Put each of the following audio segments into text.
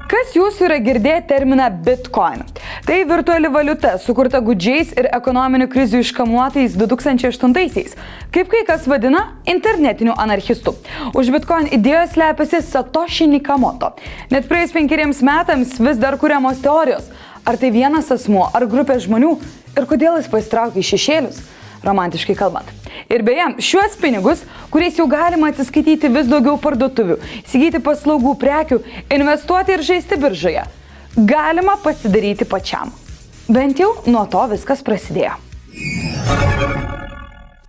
Kas jūsų yra girdėję terminą Bitcoin? Tai virtuali valiuta, sukurta gūdžiais ir ekonominių krizių iškamuotais 2008-aisiais, kaip kai kas vadina internetiniu anarchistu. Už Bitcoin idėjos slepiasi Satoshi Nakamoto. Net praėjus 5 metams vis dar kuriamos teorijos, ar tai vienas asmuo, ar grupė žmonių ir kodėl jis pasitraukė į šešėlius, romantiškai kalbant. Ir beje, šiuos pinigus, kuriais jau galima atsiskaityti vis daugiau parduotuvių, įsigyti paslaugų, prekių, investuoti ir žaisti biržoje, galima pasidaryti pačiam. Bent jau nuo to viskas prasidėjo.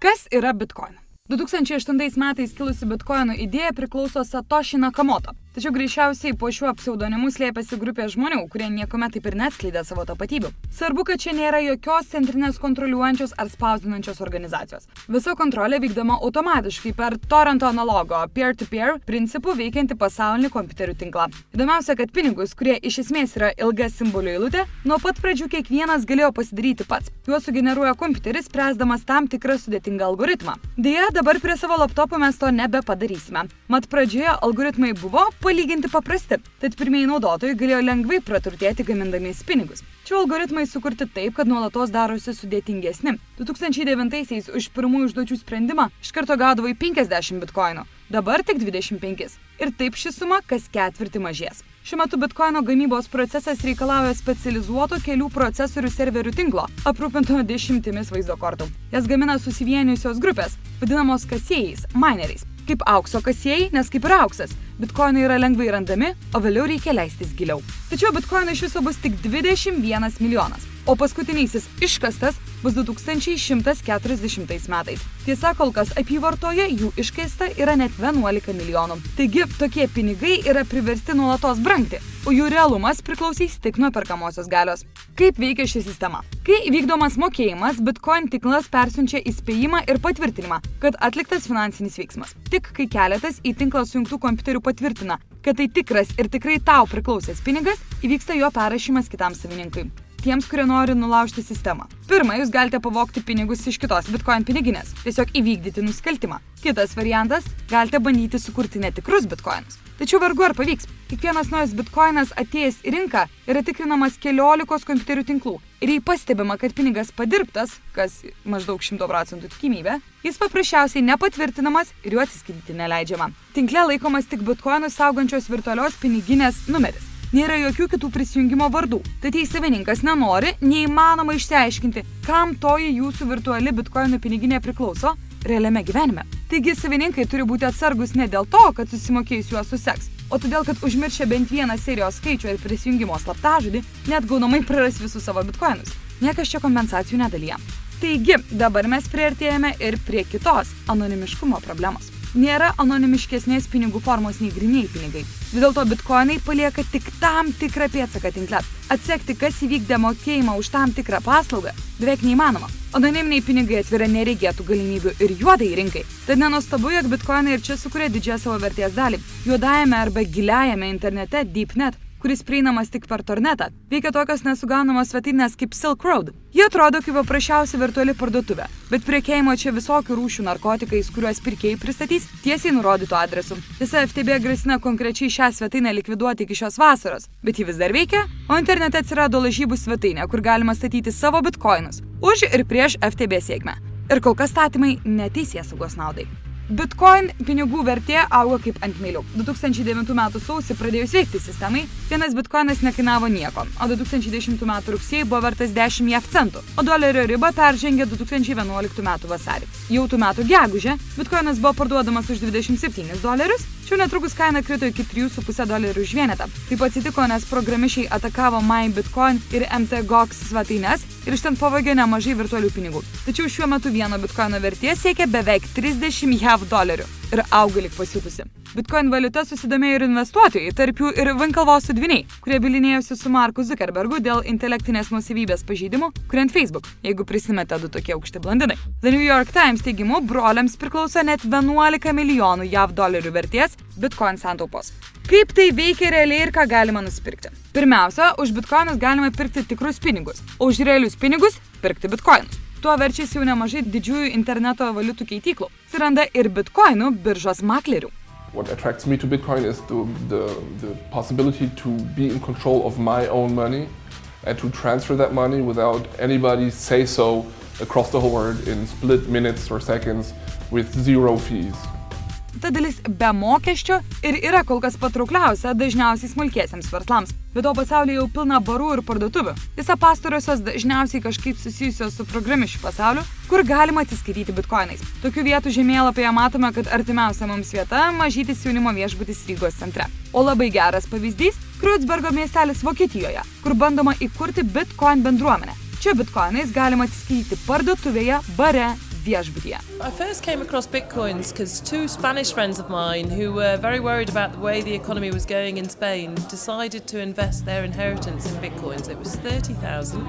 Kas yra Bitcoin? 2008 metais kilusi Bitcoino idėja priklauso Satoshi Nakamoto. Tačiau greičiausiai po šiuo pseudonimu slėpėsi grupė žmonių, kurie niekuomet taip ir neatskleidė savo tapatybių. Svarbu, kad čia nėra jokios centrinės kontroliuojančios ar spausdinančios organizacijos. Visa kontrolė vykdoma automatiškai per torrento analogo peer-to-peer principų veikianti pasaulinį kompiuterių tinklą. Įdomiausia, kad pinigus, kurie iš esmės yra ilga simbolių eilutė, nuo pat pradžių kiekvienas galėjo pasidaryti pats. Juos sugeneruoja kompiuteris, spręsdamas tam tikrą sudėtingą algoritmą. Deja, dabar prie savo laptopo mes to nebepadarysime. Mat pradžioje algoritmai buvo palyginti paprasti, tad pirmieji naudotojai galėjo lengvai praturtėti gamindamiais pinigus. Šie algoritmai sukurti taip, kad nuolatos darosi sudėtingesni. 2009-aisiais už pirmųjų užduočių sprendimą iš karto gaudavai 50 bitkoinų, dabar tik 25. Ir taip ši suma kas ketvirtį mažės. Šiuo metu bitkoino gamybos procesas reikalauja specializuoto kelių procesorių serverių tinklo, aprūpinto 10 vaizdo kortų. Jas gamina susivienijusios grupės, vadinamos kasėjais, mineriais. Kaip aukso kasėjai, nes kaip ir auksas, bitkoinai yra lengvai randami, o vėliau reikia leistis giliau. Tačiau bitkoinų iš viso bus tik 21 milijonas, o paskutinysis iškastas bus 2140 metais. Tiesa, kol kas apyvartoje jų iškaista yra net 11 milijonų. Taigi, tokie pinigai yra priversti nuolatos brangti, o jų realumas priklausys tik nuo perkamosios galios. Kaip veikia ši sistema? Kai vykdomas mokėjimas, Bitcoin tinklas persiunčia įspėjimą ir patvirtinimą, kad atliktas finansinis veiksmas. Tik kai keletas į tinklą sujungtų kompiuterių patvirtina, kad tai tikras ir tikrai tau priklausęs pinigas, įvyksta jo perrašymas kitam savininkui. Tiems, kurie nori nulaužti sistemą. Pirma, jūs galite pavogti pinigus iš kitos Bitcoin piniginės, tiesiog įvykdyti nusikaltimą. Kitas variantas, galite bandyti sukurti netikrus Bitcoinus. Tačiau vargu ar pavyks. Kiekvienas naujas Bitcoinas atėjęs į rinką yra tikrinamas 11 kompiuterių tinklų. Ir jei pastebima, kad pinigas padirbtas, kas maždaug 100% tikimybė, jis paprasčiausiai nepatvirtinamas ir juo atsiskaityti neleidžiama. Tinkle laikomas tik Bitcoinus saugančios virtualios piniginės numeris. Nėra jokių kitų prisijungimo vardų. Tad jei savininkas nenori, neįmanoma išsiaiškinti, kam toji jūsų virtuali bitkoinų piniginė priklauso realiame gyvenime. Taigi savininkai turi būti atsargus ne dėl to, kad susimokėjus juos suseks, o todėl, kad užmiršę bent vieną serijos skaičių ir prisijungimo slaptažodį, net gaunamai praras visus savo bitkoinus. Niekas čia kompensacijų nedalyja. Taigi, dabar mes priartėjame ir prie kitos anonimiškumo problemos. Nėra anonimiškesnės pinigų formos nei grynieji pinigai. Vis dėlto bitkoinai palieka tik tam tikrą pėdsaką tinkle. Atsekti, kas įvykdė mokėjimą už tam tikrą paslaugą, beveik neįmanoma. Anoniminiai pinigai atveria neregėtų galimybių ir juodai rinkai. Tad nenuostabu, jog bitkoinai ir čia sukuria didžiąją savo vertės dalį. Juodajame arba giliajame internete DeepNet, kuris prieinamas tik per Tornetą, veikia tokios nesugaunamos svetainės kaip Silk Road. Jie atrodo kaip paprasčiausia virtuali parduotuvė, bet prekiajimo čia visokių rūšių narkotikais, kuriuos pirkėjai pristatys tiesiai nurodytų adresu. Tiesa, FTB grasina konkrečiai šią svetainę likviduoti iki šios vasaros, bet ji vis dar veikia, o internete atsirado lažybų svetainė, kur galima statyti savo bitkoinus už ir prieš FTB sėkmę. Ir kol kas statymai neteisėsaugos naudai. Bitcoin pinigų vertė auga kaip ant mielių. 2009 m. sausį pradėjus veikti sistemai, vienas bitcoinas nekainavo nieko, o 2010 m. rugsėjai buvo vertas 10 JAV centų, o dolerio ribą peržengė 2011 m. vasarį. Jau tų metų gegužę bitcoinas buvo parduodamas už $27, šiuo netrukus kaina krito iki $3,5 už vienetą. Taip atsitiko, nes programišiai atakavo MyBitcoin ir MTGOX svetaines ir iš ten pavogė nemažai virtualių pinigų. Tačiau šiuo metu vieno bitcoino vertė siekia beveik 30 JAV dolerių ir auga lyg pasiutusi. Bitcoin valiuta susidomėjo ir investuotojai, tarp jų ir Vinkalvosų dvyniai, kurie bylinėjosi su Marku Zuckerbergu dėl intelektinės nuosavybės pažeidimų, kuriant Facebook, jeigu prisimete du tokie aukšti blondinai. The New York Times teigimu, broliams priklauso net 11 milijonų JAV dolerių vertės Bitcoin santaupos. Kaip tai veikia realiai ir ką galima nusipirkti? Pirmiausia, už bitcoinus galima pirkti tikrus pinigus, o už realius pinigus pirkti bitcoinus. Tuo verčiasi jau nemažai didžiųjų interneto valiutų keityklų. Atsiranda ir bitkoinų biržos maklerių. What attracts me to Bitcoin is the possibility to be in control of my own money and to transfer that money without anybody say so across the whole world in split minutes or seconds with zero fees. Ta dalis be mokesčio ir yra kol kas patraukliausia dažniausiai smulkiesiems verslams. Bet to pasaulyje jau pilna barų ir parduotuvių. Tiesa, pastarosios dažniausiai kažkaip susijusios su programišių pasauliu, kur galima atsiskaityti bitkoinais. Tokių vietų žemėlapyje matome, kad artimiausia mums vieta – mažytis jaunimo viešbutis Rygos centre. O labai geras pavyzdys – Kreuzbergo miestelis Vokietijoje, kur bandoma įkurti bitcoin bendruomenę. Čia bitcoinais galima atsiskaityti parduotuvėje, bare, viešbutyje. I first came across Bitcoins because two Spanish friends of mine who were very worried about the way the economy was going in Spain decided to invest their inheritance in Bitcoins. It was 30,000.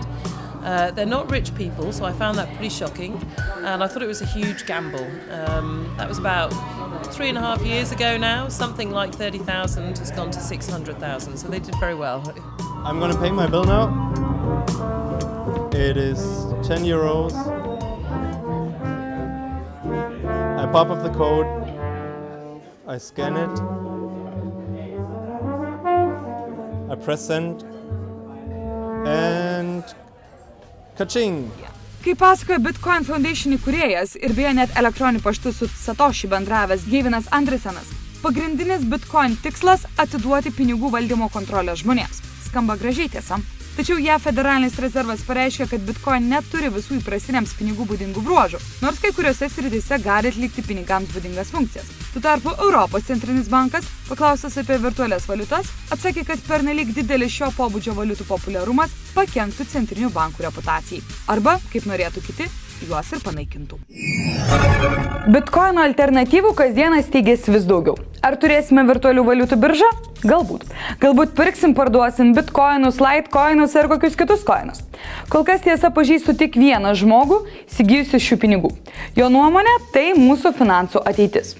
They're not rich people, so I found that pretty shocking, and I thought it was a huge gamble. That was about 3.5 years ago now. Something like 30,000 has gone to 600,000, so they did very well. I'm going to pay my bill now. It is 10 euros. I pop up the code, I scan it, I press send, and ka-ching! Kaip pasakoja Bitcoin Foundation įkūrėjas ir beje net elektroniniu paštu su Satoshi bendravęs Gavinas Andresenas, pagrindinis Bitcoin tikslas – atiduoti pinigų valdymo kontrolę žmonėms. Skamba gražiai, tiesa. Tačiau JAV Federalinis rezervas pareiškia, kad Bitcoin neturi visų įprastiniams pinigų būdingų bruožų, nors kai kuriuose srityse gali atlikti pinigams būdingas funkcijas. Tuo tarpu Europos centrinis bankas, paklaustas apie virtualias valiutas, atsakė, kad pernelyg didelis šio pobūdžio valiutų populiarumas pakenktų centrinių bankų reputacijai. Arba, kaip norėtų kiti, juos ir panaikintų. Bitcoino alternatyvų kasdieną steigiasi vis daugiau. Ar turėsime virtualių valiutų biržą? Galbūt. Galbūt pirksim, parduosim bitcoinus, litecoinus ar kokius kitus coinus. Kol kas tiesa pažįstu tik vieną žmogų, įsigijusių šių pinigų. Jo nuomonė – tai mūsų finansų ateitis.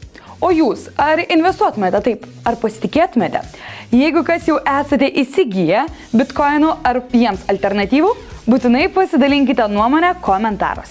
O jūs, ar investuotumėte taip? Ar pasitikėtumėte? Jeigu kas jau esate įsigiję bitcoinų ar jiems alternatyvų, būtinai pasidalinkite nuomonę komentaruose.